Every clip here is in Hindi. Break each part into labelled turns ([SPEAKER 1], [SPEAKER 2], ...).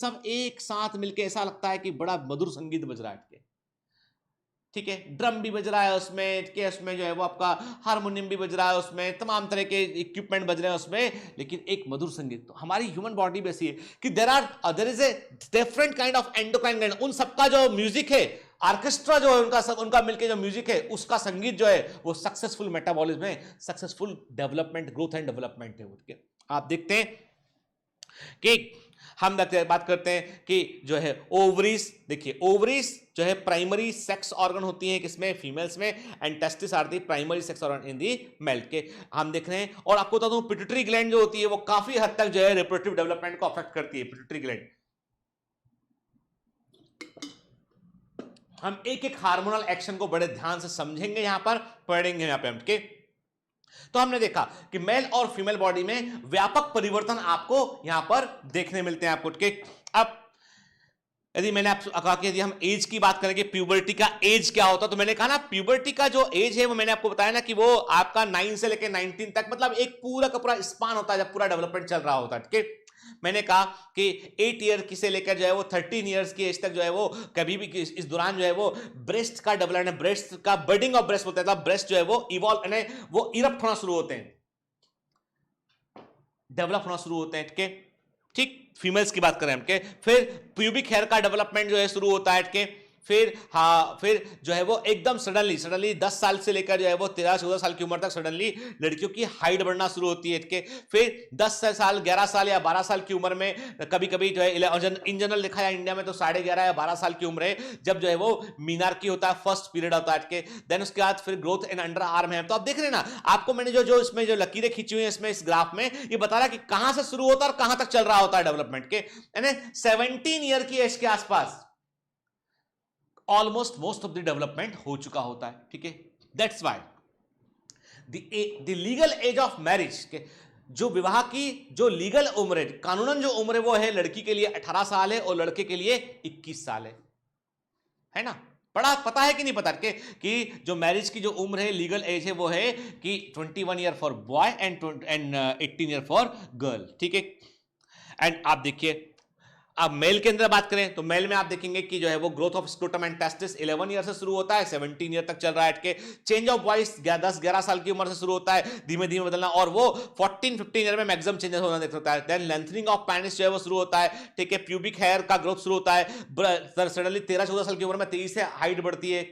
[SPEAKER 1] सब एक साथ मिलके ऐसा लगता है कि बड़ा मधुर संगीत बज रहा है। ठीक है, ड्रम भी बज रहा है उसमें, के उसमें जो है वो आपका हारमोनियम भी बज रहा है उसमें, तमाम तरह के इक्विपमेंट बज रहे हैं उसमें, लेकिन एक मधुर संगीत। तो हमारी ह्यूमन बॉडी में ऐसी है कि there is a different kind of endocrine gland. उन सबका जो म्यूजिक है, ऑर्केस्ट्रा जो है उनका मिलके जो म्यूजिक है, उसका संगीत जो है वो सक्सेसफुल मेटाबॉलिज्म है, successful development, growth and development है। आप देखते हैं कि हम बात करते हैं कि जो है ओवरीज, देखिए ओवरीज जो है प्राइमरी सेक्स ऑर्गन होती है किसमें, फीमेल्स में, and testes are the primary sex organ in the male के। हम देख रहे हैं, और आपको बता दूं पिट्यूटरी ग्लैंड जो होती है वो काफी हद तक जो है रिप्रोडक्टिव डेवलपमेंट को अफेक्ट करती है, पिट्यूटरी ग्लैंड। हम एक एक हार्मोनल एक्शन को बड़े ध्यान से समझेंगे, यहां पर पढ़ेंगे यहां पे हम के। तो हमने देखा कि मेल और फीमेल बॉडी में व्यापक परिवर्तन आपको यहां पर देखने मिलते हैं आपको के। अब यदि मैंने आपसे कहा कि यदि हम एज की बात करेंगे, प्यूबर्टी का एज क्या होता है, तो मैंने कहा ना प्यूबर्टी का जो एज है वो मैंने आपको बताया ना कि वो आपका 9 से लेकर 19 तक, मतलब एक पूरा का पूरा स्पान होता है जब पूरा डेवलपमेंट चल रहा होता है। ठीक है, मैंने कहा कि 8 ईयर की से लेकर जो है वो 13 ईयर्स की एज तक जो है वो कभी भी इस दौरान जो है वो ब्रेस्ट का डेवलपमेंट, ब्रेस्ट का बर्डिंग ऑफ ब्रेस्ट होता है, ब्रेस्ट जो है वो इवॉल्व, वो इरप्ट होना शुरू होते हैं, डेवलप होना शुरू होते हैं। ठीक, फीमेल्स की बात करें हम के, फिर प्यूबिक हेयर का डेवलपमेंट जो है शुरू होता है के, फिर फिर जो है वो एकदम सडनली 10 साल से लेकर जो है वो 13-14 साल की उम्र तक सडनली लड़कियों की हाइट बढ़ना शुरू होती है के। फिर 10 साल 11 साल या 12 साल की उम्र में कभी कभी जो है इन जनरल देखा है इंडिया में तो 11.5 या 12 साल की उम्र है जब जो है वो मीनार्की होता है, फर्स्ट पीरियड होता है के। देन उसके बाद फिर ग्रोथ इन अंडर आर्म है। तो आप देख रहे हैं ना, आपको मैंने जो इसमें जो लकीरें खींची हुई है इसमें इस ग्राफ में, ये बता रहा है कि कहां से शुरू होता है और कहां तक चल रहा होता है डेवलपमेंट के, यानी 17 ईयर की एज के आसपास almost most of the development हो चुका होता है। ठीक है, that's why the legal age of marriage के, जो विवाह की जो लीगल उम्र है, कानूनन जो उम्र है वो है लड़की के लिए 18 साल है और लड़के के लिए 21 साल है ना। पढ़ा, पता है कि नहीं पता कि जो मैरिज की जो उम्र है, लीगल एज है, वो है कि 21 year for boy and 18 year for girl. ठीक है, एंड आप देखिए अब मेल के अंदर बात करें तो मेल में आप देखेंगे कि जो है वो growth of scrotum and testis 11 year से शुरू होता है, 17 ईयर तक चल रहा है। चेंज ऑफ वॉइस 10-11 साल की उम्र से शुरू होता है, धीमे धीमे बदलना, और वो 14-15 ईयर में मैक्सिमम चेंजेस होना देख सकता है। देन लेंथनिंग ऑफ पेनिस जो है वो शुरू होता है। ठीक है, प्यूबिक हेयर का ग्रोथ शुरू होता है, सडनली 13-14 साल की उम्र में तेजी से हाइट बढ़ती है।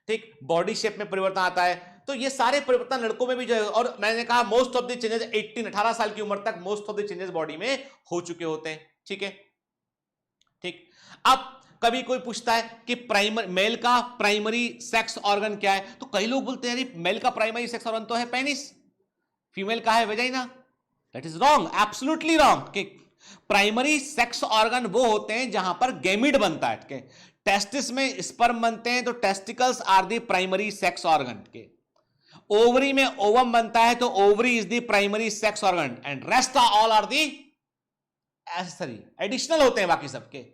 [SPEAKER 1] ठीक, बॉडी शेप में परिवर्तन आता है। तो ये सारे परिवर्तन लड़कों में भी जो है, और मैंने कहा मोस्ट ऑफ द चेंजेस 18-18 साल की उम्र तक most of the changes body में हो चुके होते हैं। ठीक है, ठीक, अब कभी कोई पूछता है कि मेल का प्राइमरी सेक्स ऑर्गन क्या है, तो कई लोग बोलते हैं मेल का प्राइमरी सेक्स ऑर्गन तो है पेनिस, फीमेल का है vagina. That is wrong, absolutely wrong. कि प्राइमरी सेक्स ऑर्गन वो होते हैं जहां पर गैमिड बनता है के, टेस्टिस में स्पर्म बनते हैं तो testicles are the primary sex organ के, ओवरी में ओवम बनता है तो ovary is the primary sex organ, and rest all are the accessory, additional होते हैं बाकी सबके।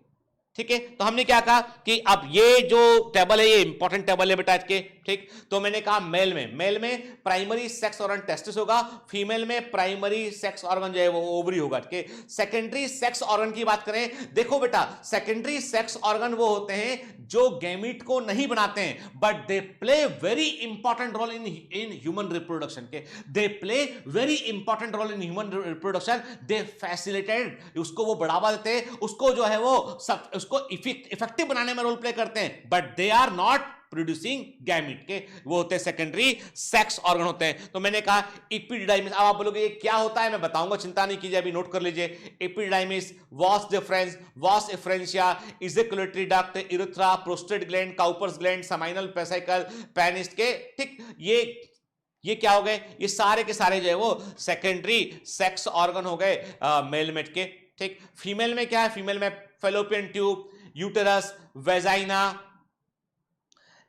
[SPEAKER 1] ठीक है, तो हमने क्या कहा कि अब ये जो टेबल है ये इंपॉर्टेंट टेबल है बेटा के। ठीक, तो मैंने कहा मेल में प्राइमरी सेक्स ऑर्गन टेस्टिस होगा, फीमेल में प्राइमरी सेक्स ऑर्गन जो है वो ओवरी होगा। ठीक, सेकेंडरी सेक्स ऑर्गन की बात करें, देखो बेटा सेकेंडरी सेक्स ऑर्गन वो होते हैं जो गैमीट को नहीं बनाते हैं, but they play very important role in human reproduction के, they play very important role in human reproduction, they facilitate, उसको वो बढ़ावा देते हैं, उसको जो है वो उसको इफेक्टिव बनाने में रोल प्ले करते हैं, but they are not producing gamete के, वो होते हैं सेकेंडरी सेक्स ऑर्गन होते हैं। तो मैंने कहा एपिडिडाइमिस, अब आप बोलोगे ये क्या होता है, मैं बताऊंगा, चिंता नहीं कीजिए, अभी नोट कर लीजिए। एपिडिडाइमिस, वास डिफरेंस, वास efferentia, ejaculatory duct, urethra, prostate gland, Cowper's gland, seminal vesicle, penis के। ठीक, ये क्या हो गए, ये सारे के सारे जो है वो सेकेंडरी सेक्स ऑर्गन हो गए मेल में के। ठीक, फीमेल में क्या है, फीमेल में fallopian tube, uterus, vagina,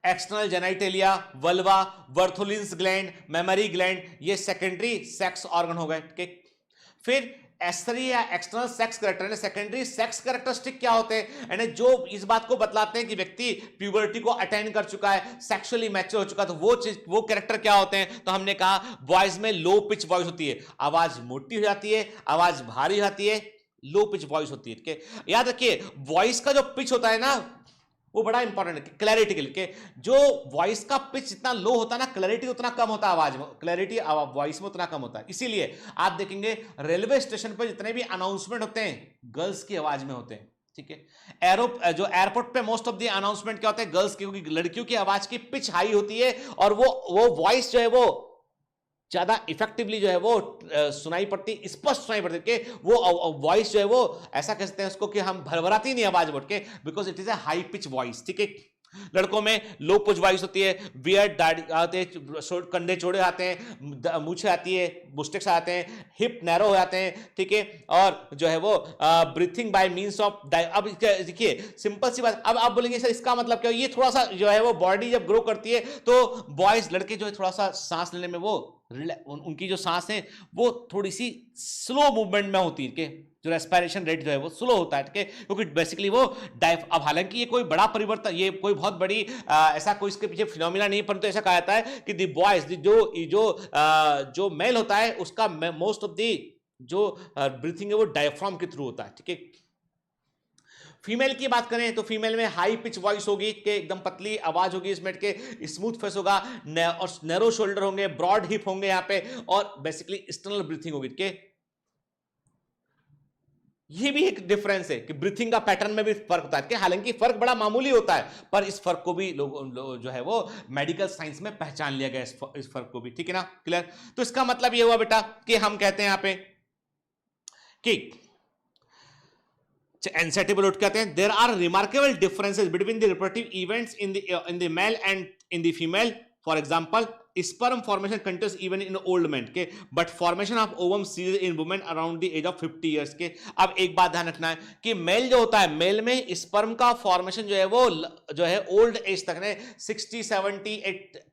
[SPEAKER 1] external genitalia, vulva, Bartholin's gland, mammary gland, ये सेकेंडरी सेक्स ऑर्गन हो गए। ठीक, फिर एस्थरी या external sex character, secondary sex characteristic क्या होते हैं, यानी जो इस बात को बतलाते हैं कि व्यक्ति प्यूबर्टी को अटेन कर चुका है, सेक्सुअली मैच्योर हो चुका है, तो वो चीज, वो कैरेक्टर क्या होते हैं। तो हमने कहा बॉयज में लो पिच वॉइस होती है, आवाज मोटी हो जाती है, आवाज भारी हो जाती है, लो पिच वॉइस होती है, ठीक है। याद रखिए वॉइस का जो पिच होता है ना वो बड़ा इंपॉर्टेंट है क्लैरिटी के लिए। जो वॉइस का पिच जितना लो होता है ना, क्लैरिटी उतना कम होता है आवाज में, क्लैरिटी वॉइस में उतना कम होता है। इसीलिए आप देखेंगे रेलवे स्टेशन पर जितने भी अनाउंसमेंट होते हैं गर्ल्स की आवाज में होते हैं, ठीक है। जो एयरपोर्ट पे मोस्ट ऑफ द अनाउंसमेंट क्या होता है गर्ल्स की, क्योंकि लड़कियों की आवाज की पिच हाई होती है और वो वॉइस जो है वो ज्यादा इफेक्टिवली जो है वो सुनाई पड़ती, स्पष्ट सुनाई पड़ती के वो वॉइस जो है वो ऐसा कह सकते हैं उसको कि हम भरभराती नहीं आवाज बोल के, because it is a high pitch voice, ठीक है। लड़कों में लो पिच वॉइस होती है, बियर्ड दाढ़ी आते हैं, कंधे चौड़े आते हैं, मूछें आती है, मुस्टेक्स आते हैं, हिप नैरो हो जाते हैं, ठीक है। और जो है वो ब्रीथिंग बाय मींस ऑफ, अब देखिए सिंपल सी बात, अब आप बोलेंगे सर इसका मतलब क्या, ये थोड़ा सा जो है वो बॉडी जब ग्रो करती है तो बॉयज लड़के जो है थोड़ा सा सांस लेने में वो उनकी जो सांस है वो थोड़ी सी स्लो मूवमेंट में होती है, कि जो रेस्पिरेशन रेट जो है वो स्लो होता है, ठीक है, क्योंकि बेसिकली वो अब हालांकि ये कोई बड़ा परिवर्तन, ये कोई बहुत बड़ी ऐसा कोई इसके पीछे फिनोमिना नहीं, परंतु ऐसा कहा जाता है कि द बॉयज जो मेल होता है उसका मोस्ट ऑफ द जो ब्रीथिंग है वो डायफ्राम के थ्रू होता है, ठीक है। फीमेल की बात करें तो फीमेल में हाई पिच वॉइस होगी, के एकदम पतली आवाज होगी इसमें, के स्मूथ फेस होगा और नैरो शोल्डर होंगे, ब्रॉड हिप होंगे यहाँ पे, और बेसिकली एक्सटर्नल ब्रीथिंग होगी, के ये भी एक डिफरेंस है कि ब्रीथिंग का पैटर्न में भी फर्क होता है, कि हालांकि फर्क बड़ा मामूली होता है पर इस फर्क को भी लोग जो है वो मेडिकल साइंस में पहचान लिया गया इस फर्क को भी, ठीक है ना, क्लियर। तो इसका मतलब ये हुआ बेटा कि हम कहते हैं यहां पे कि एंजाइटी बोलोट कहते हैं there are remarkable differences between the reproductive events in the male and in the female. For example sperm formation continues even in old men, के but formation of ovum ceases in women around the age of 50 years, के। अब एक बात ध्यान रखना है कि मेल जो होता है, मेल में स्पर्म का फॉर्मेशन जो है वो जो है ओल्ड एज तक ने 60 70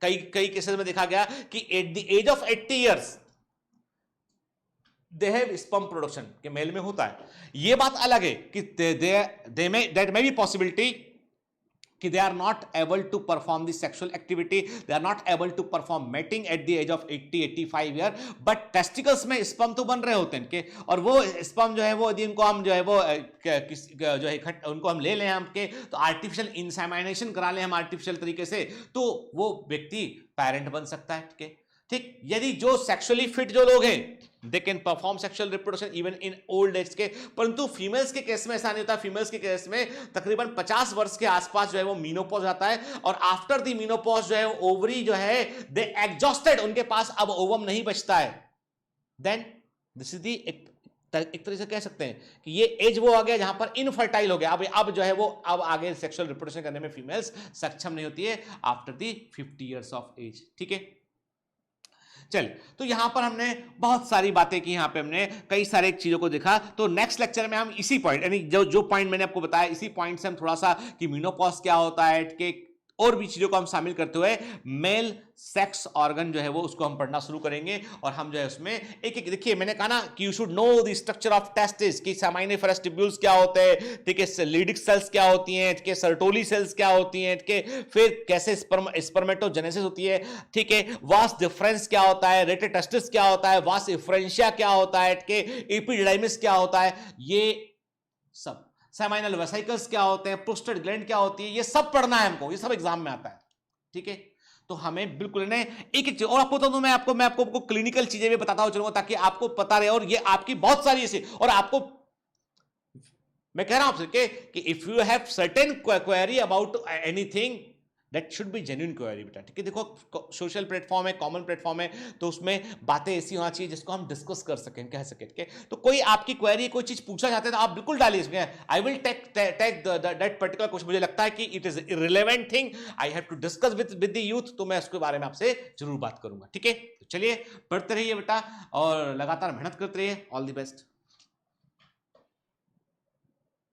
[SPEAKER 1] कई केसेस में देखा गया कि at the age of 80 years they have sperm production, के मेल में होता है। ये बात अलग है कि दैट मे बी पॉसिबिलिटी कि they are not able to perform the sexual activity, they are not able to perform mating at the age of 80-85 year, but testicles में sperm तो बन रहे होते हैं के, और वो sperm जो है वो यदि उनको हम जो है वो जो है उनको हम ले लें हम के, तो आर्टिफिशियल इंसेमिनेशन करा लें हम आर्टिफिशियल तरीके से, तो वो व्यक्ति पेरेंट बन सकता है, ठीक है, ठीक। यदि जो सेक्सुअली फिट जो लोग हैं they can perform sexual reproduction even in old age, के, परंतु फीमेल्स के केस में ऐसा नहीं होता। फीमेल्स के केस में तकरीबन 50 वर्ष के आसपास जो है वो मीनोपॉज आता है, और आफ्टर द मीनोपॉज जो है ओवरी जो है दे एग्जॉस्टेड, उनके पास अब ओवम नहीं बचता है। देन दिस इज दी एक तरह से कह सकते हैं कि ये एज वो आ गया जहां पर इनफर्टाइल हो गया, अब जो है वो अब आगे सेक्सुअल रिप्रोडक्शन करने में फीमेल्स सक्षम नहीं होती है after the 50 years of age, ठीक है। चल, तो यहां पर हमने बहुत सारी बातें की, यहां पे हमने कई सारे चीजों को देखा। तो नेक्स्ट लेक्चर में हम इसी पॉइंट, यानी जो पॉइंट मैंने आपको बताया, इसी पॉइंट से हम थोड़ा सा कि मेनोपॉज क्या होता है, कि और भी चीजों को हम शामिल करते हुए मेल सेक्स ऑर्गन जो है वो उसको हम पढ़ना शुरू करेंगे, और हम जो है उसमें एक एक, देखिए मैंने कहा ना कि you should know the structure of testis, कि सेमाइनिफरस ट्यूब्यूल्स क्या होते हैं, ठीक है, लीडिक सेल्स क्या होती हैं, ठीक है, सर्टोली सेल्स क्या होती हैं, ठीक है, फिर कैसे स्पर्मेटोजेनेसिस होती है, ठीक है, वास डिफरेंस क्या होता है, रेटेटेस्टिस क्या होता है, वास इफ्रेंशिया क्या होता है, ठीक है, एपिडिडाइमिस क्या होता है, ये सब, सेमाइनल वेसिकल्स क्या होते हैं, प्रोस्टेट ग्लैंड क्या होती है, ये सब पढ़ना है हमको, ये सब एग्जाम में आता है, ठीक है। तो हमें बिल्कुल ने एक चीज, और आपको तो मैं आपको क्लिनिकल चीजें भी बताता हूं चलूंगा ताकि आपको पता रहे, और ये आपकी बहुत सारी ऐसी, और आपको मैं कह रहा हूं आपसे कि if you have certain query about anything that should be genuine query बेटा, ठीक है। देखो सोशल प्लेटफॉर्म है, कॉमन प्लेटफॉर्म है, तो उसमें बातें ऐसी होना चाहिए जिसको हम डिस्कस कर सकें, कह सकें, ठीक है। तो कोई आपकी क्वेरी, कोई चीज पूछना चाहते हैं तो आप बिल्कुल डालिए इसमें, I will take that particular question, मुझे लगता है कि it is irrelevant thing, I have to discuss with the youth, तो मैं उसके बारे में आपसे जरूर बात करूंगा, ठीक है। तो चलिए पढ़ते रहिए बेटा और लगातार मेहनत करते रहिए, ऑल द बेस्ट।